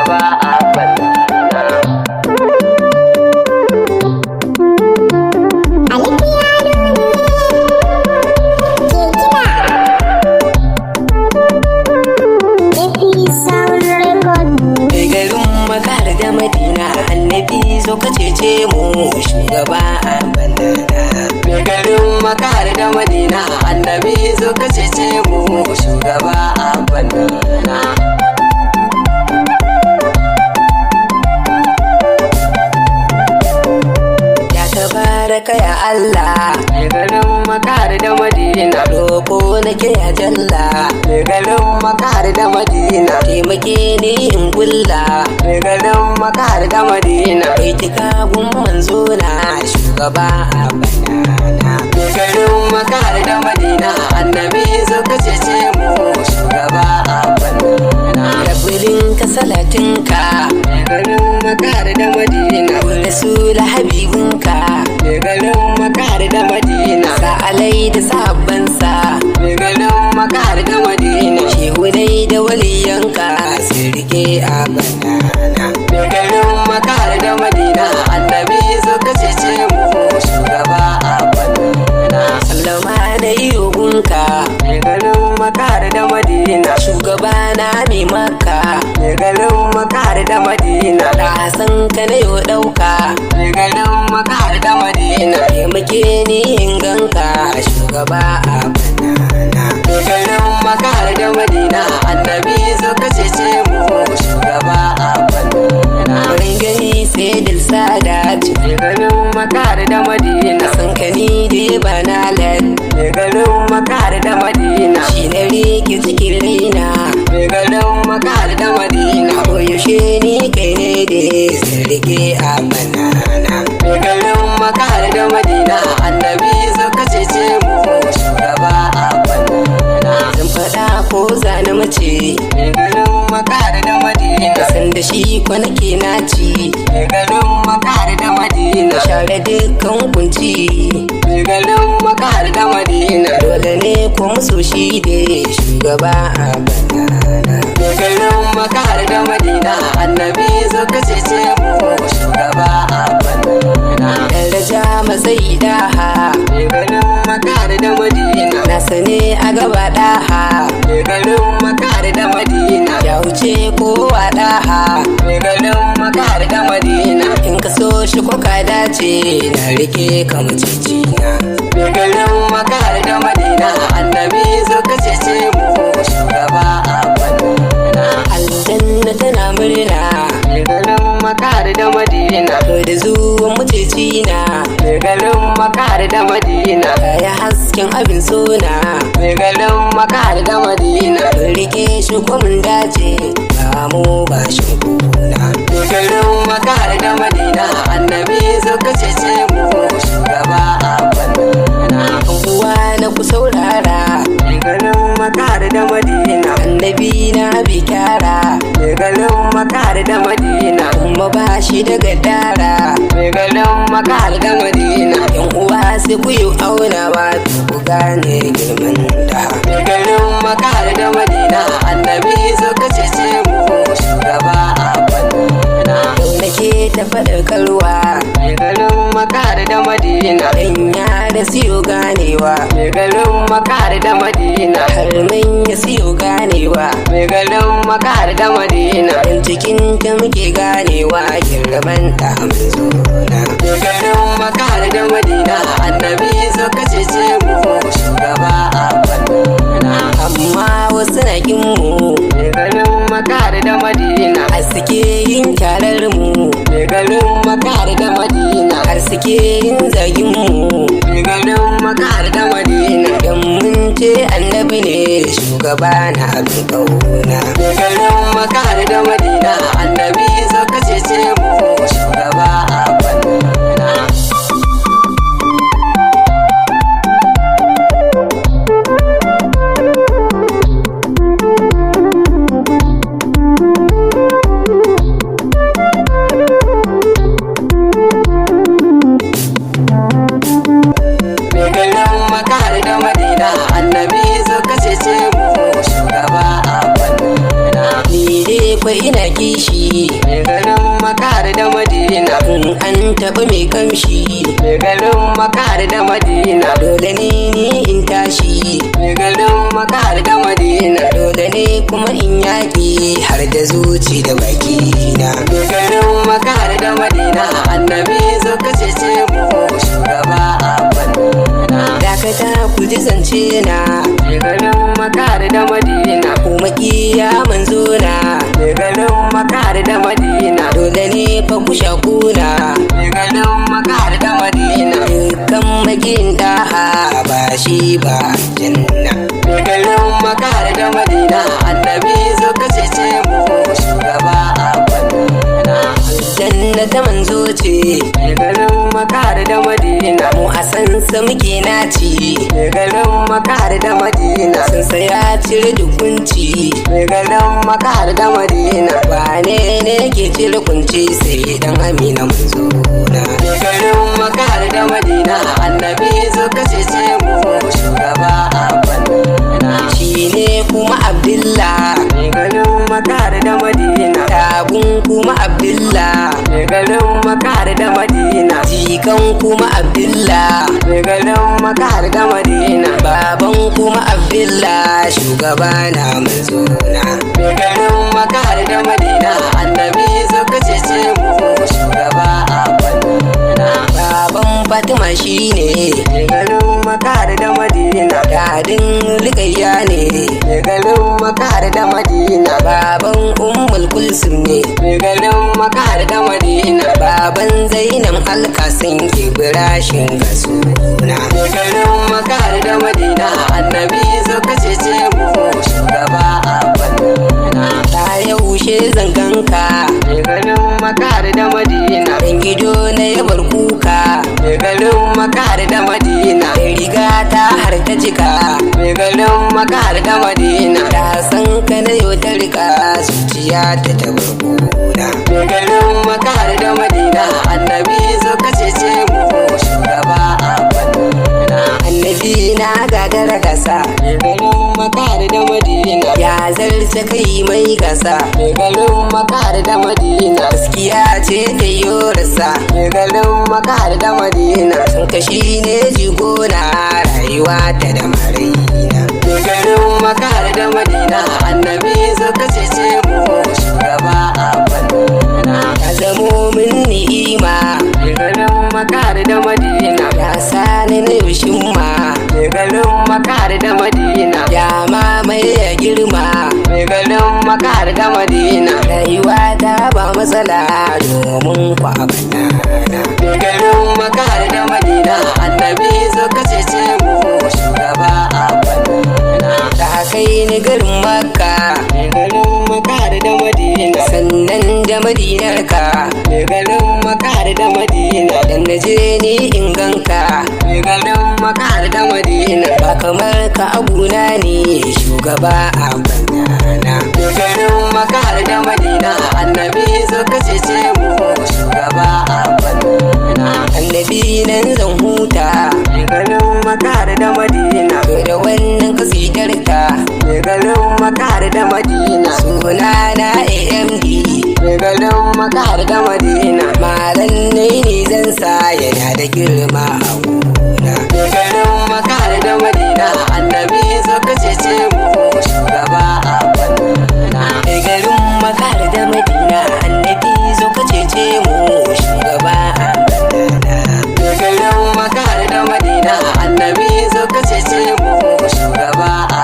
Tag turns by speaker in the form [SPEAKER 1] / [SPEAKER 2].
[SPEAKER 1] shugaba a
[SPEAKER 2] zo ka cece mu shugaba a bandana.
[SPEAKER 1] Mai garin Makka da Madina annabi zo ka cece mu shugaba a bandana.
[SPEAKER 2] Ya tabaraka ya Allah,
[SPEAKER 1] mai garin Makka da Madina
[SPEAKER 2] roko nake ya jalla.
[SPEAKER 1] Mai garin Makka da Madina
[SPEAKER 2] taimake ni in gulla.
[SPEAKER 1] mai garin Makka da Madina
[SPEAKER 2] Kai tikabun manzo na shugaba a bandana.
[SPEAKER 1] mai garin Makka da Madina annabi zo ka cece mu shugaba a bandana.
[SPEAKER 2] Rabbulin ka salatinka,
[SPEAKER 1] mai garin Makka da Madina
[SPEAKER 2] Rasul habibinka,
[SPEAKER 1] mai garin Makka da Madina
[SPEAKER 2] sa alai da sabbansa,
[SPEAKER 1] mai garin Makka da Madina
[SPEAKER 2] shehunai da waliyanka sun rike a bandana.
[SPEAKER 1] mai garin Makka da Madina annabi zo ka cece mu shugaba a bandana.
[SPEAKER 2] Sallama da iyogunka,
[SPEAKER 1] mai garin Makka da Madina
[SPEAKER 2] shugaba na mai maka,
[SPEAKER 1] mai garin Makka da Madina
[SPEAKER 2] da Hassan ka na yau ɗauka.
[SPEAKER 1] mai garin Makka da Madina
[SPEAKER 2] Taimake ni in ganka shugaba a bandana.
[SPEAKER 1] mai garin Makka da Madina annabi zo ka cece mu shugaba a bandana.
[SPEAKER 2] Wurin gani sai dilsadat,
[SPEAKER 1] mai garin Makka da Madina
[SPEAKER 2] san ka ni da ba na lad,
[SPEAKER 1] mai garin Makka da Madina
[SPEAKER 2] shi na rike cikin raina.
[SPEAKER 1] mai garin Makka da Madina
[SPEAKER 2] Koyaushe ni kai ne da sun rike a bandana.
[SPEAKER 1] mai garin Makka da Madina annabi zo ka cece mu shugaba a bandana.
[SPEAKER 2] Zan faɗa ko zana mace,
[SPEAKER 1] mai garin Makka da Madina
[SPEAKER 2] san da shi kwanake naci,
[SPEAKER 1] mai garin Makka da Madina
[SPEAKER 2] share dukkan kunci.
[SPEAKER 1] mai garin Makka da Madina
[SPEAKER 2] Dole ne ko musu shi da shugaba a bandana.
[SPEAKER 1] mai garin Makka da Madina annabi zo ka cece mu shugaba a bandana.
[SPEAKER 2] Daraja matsayi daha,
[SPEAKER 1] mai garin Makka da Madina
[SPEAKER 2] na sane a gaba daha,
[SPEAKER 1] mai garin Makka da Madina
[SPEAKER 2] ya wuce kowa daha.
[SPEAKER 1] mai garin Makka da Madina
[SPEAKER 2] In ka so shi ko ka dace, na rike ka macicina.
[SPEAKER 1] mai garin Makka da Madina annabi zo ka cece mu shugaba a bandana.
[SPEAKER 2] Aljanna tana murna,
[SPEAKER 1] mai garin Makka da Madina
[SPEAKER 2] da zuwan macicina.
[SPEAKER 1] mai garin Makka da Madina
[SPEAKER 2] Kaya hasken abin suna,
[SPEAKER 1] mai garin Makka da Madina
[SPEAKER 2] rike shi ko mun dace, ba mu ba shi kuna.
[SPEAKER 1] mai garin Makka da Madina annabi zo ka cece mu shugaba a bandana.
[SPEAKER 2] Uwa na ku saurara,
[SPEAKER 1] mai garin Makka da Madina
[SPEAKER 2] annabi na bi kyara,
[SPEAKER 1] mai garin Makka da Madina
[SPEAKER 2] kuma ba shi daga dara.
[SPEAKER 1] mai garin Makka da Madina
[SPEAKER 2] Yan uwa sai ku yi aunawa ku gane girman da.
[SPEAKER 1] mai garin Makka da Madina annabi zo ka cece mu shugaba a bandana.
[SPEAKER 2] Yau nake ta faɗakarwa,
[SPEAKER 1] mai garin Makka da Madina
[SPEAKER 2] ɗan yara siyo ganewa,
[SPEAKER 1] mai garin Makka da Madina
[SPEAKER 2] har manya siyo ganewa.
[SPEAKER 1] mai garin Makka da Madina
[SPEAKER 2] Dan cikin ta muke ganewa girman da manzo na.
[SPEAKER 1] mai garin Makka da Madina annabi zo ka cece mu shugaba a bandana.
[SPEAKER 2] Amma wasu na kin mu,
[SPEAKER 1] mai garin Makka da Madina
[SPEAKER 2] har suke yin kyarar mu,
[SPEAKER 1] mai garin Makka da Madina
[SPEAKER 2] har suke yin zagin mu.
[SPEAKER 1] mai garin Makka da Madina
[SPEAKER 2] Dan mun ce annabi ne shugaba na abin kauna.
[SPEAKER 1] mai garin Makka da Madina annabi zo ka cece mu shugaba a bandana. mai garin Makka da Madina annabi zo ka cece mu shugaba a bandana.
[SPEAKER 2] Ni dai fa ina kishi.
[SPEAKER 1] Mai garin Makka da Madina.
[SPEAKER 2] In an taɓa mai kamshi.
[SPEAKER 1] Mai garin Makka da Madina.
[SPEAKER 2] Dole ne ni in tashi.
[SPEAKER 1] Mai garin Makka da Madina.
[SPEAKER 2] Dole ne kuma in yaƙi har da zuci da bakina.
[SPEAKER 1] Mai garin Makka da Madina. Annabi zo ka cece mu shugaba a fanna.
[SPEAKER 2] Dakata ku ji zance na.
[SPEAKER 1] Mai garin Makka da Madina.
[SPEAKER 2] Ku makiya manzo na.
[SPEAKER 1] Mai garin Makka da Madina.
[SPEAKER 2] Dole ne fa ku shakuna.
[SPEAKER 1] Mai garin Makka da Madina.
[SPEAKER 2] Dukkan makin daha ba shi ba janna.
[SPEAKER 1] Mai garin Makka da Madina. Annabi zo ka cece mu shugaba a fanna.
[SPEAKER 2] Janna ta manzo ce.
[SPEAKER 1] Mai garin Makka da Madina.
[SPEAKER 2] Mu a sansa muke naci.
[SPEAKER 1] Mai garin Makka da Madina.
[SPEAKER 2] Sansa ya cire dukunci.
[SPEAKER 1] Mai garin Makka da Madina.
[SPEAKER 2] Ba ne ke cire kunci sai dan Amina manzo na.
[SPEAKER 1] Mai garin Makka da Madina. Annabi zo ka cece mu shugaba a fanna.
[SPEAKER 2] Shi ne kuma Abdullah.
[SPEAKER 1] Mai garin Makka da Madina.
[SPEAKER 2] Tabun kuma Abdullah.
[SPEAKER 1] Mai garin Makka da Madina.
[SPEAKER 2] Jikan kuma Abdullah.
[SPEAKER 1] Mai garin Makka da Madina.
[SPEAKER 2] Baban kuma Abdullah shugaba na manzo na.
[SPEAKER 1] Mai garin Makka da Madina. Annabi zo ka cece mu shugaba a fanna.
[SPEAKER 2] Baban Fatima shine.
[SPEAKER 1] Mai garin Makka da Madina.
[SPEAKER 2] Dadin Rukayya ne.
[SPEAKER 1] Mai garin Makka da Madina.
[SPEAKER 2] Baban Ummul Kulsum ne.
[SPEAKER 1] Mai garin Makka da Madina.
[SPEAKER 2] Baban Zainab Alkasin Ibrahim Gasuna.
[SPEAKER 1] Mai garin Makka da Madina. Annabi zo ka cece mu shugaba a fanna.
[SPEAKER 2] Ta yaushe zanganka.
[SPEAKER 1] Mai garin Makka da Madina.
[SPEAKER 2] Dan gido na yabar kuka.
[SPEAKER 1] Mai garin Makka da Madina.
[SPEAKER 2] Da riga ta har ta jika.
[SPEAKER 1] Mai garin Makka da Madina.
[SPEAKER 2] Ta san ka na yau ta rika zuciya ta tabarkuna.
[SPEAKER 1] Mai garin Makka da Madina. Annabi zo ka cece mu shugaba a fanna.
[SPEAKER 2] Annabi na gagara gasa.
[SPEAKER 1] Mai garin Makka da Madina.
[SPEAKER 2] Ya zarce kai mai gasa.
[SPEAKER 1] Mai garin Makka da Madina.
[SPEAKER 2] Gaskiya ce ta yorasa.
[SPEAKER 1] Mai garin Makka da Madina.
[SPEAKER 2] Sun kashi ne jigona rayuwa ta da maraina.
[SPEAKER 1] Mai garin Makka da Madina. Annabi zo ka cece mu shugaba a fanna.
[SPEAKER 2] Ka zamo min ni'ima.
[SPEAKER 1] Mai garin Makka da Madina.
[SPEAKER 2] Ya sani na yaushin ma.
[SPEAKER 1] Mai garin Makka da Madina.
[SPEAKER 2] Ya mamaye ya girma.
[SPEAKER 1] Mai garin Makka da Madina.
[SPEAKER 2] Rayuwa ta ba matsala domin kwabana.
[SPEAKER 1] Mai garin Makka da Madina. Annabi zo ka cece mu shugaba a fanna.
[SPEAKER 2] Ta kai ni garin Makka.
[SPEAKER 1] Mai garin Makka da Madina.
[SPEAKER 2] Sannan da Madinarka.
[SPEAKER 1] Mai garin Makka da Madina.
[SPEAKER 2] Dan na je ni in ganka.
[SPEAKER 1] Mai garin Makka da Madina.
[SPEAKER 2] Ba kamar ka abuna ne shugaba a banana.
[SPEAKER 1] Mai garin Makka da Madina. Annabi zo ka cece mu shugaba a fanna.
[SPEAKER 2] Annabi nan zan huta.
[SPEAKER 1] Mai garin Makka da Madina.
[SPEAKER 2] Da wannan kasidar ta.
[SPEAKER 1] Mai garin Makka da Madina.
[SPEAKER 2] Suna na AMD.
[SPEAKER 1] Mai garin Makka da Madina.
[SPEAKER 2] Malan ne zan sa yana da girma a gona.
[SPEAKER 1] Mai garin Makka da Madina. Annabi zo ka cece mu shugaba a fanna.
[SPEAKER 2] Mai garin Makka da Madina. Annabi zo ka cece mu shugaba a banana.
[SPEAKER 1] Mai garin Makka da Madina. Annabi zo ka cece mu shugaba a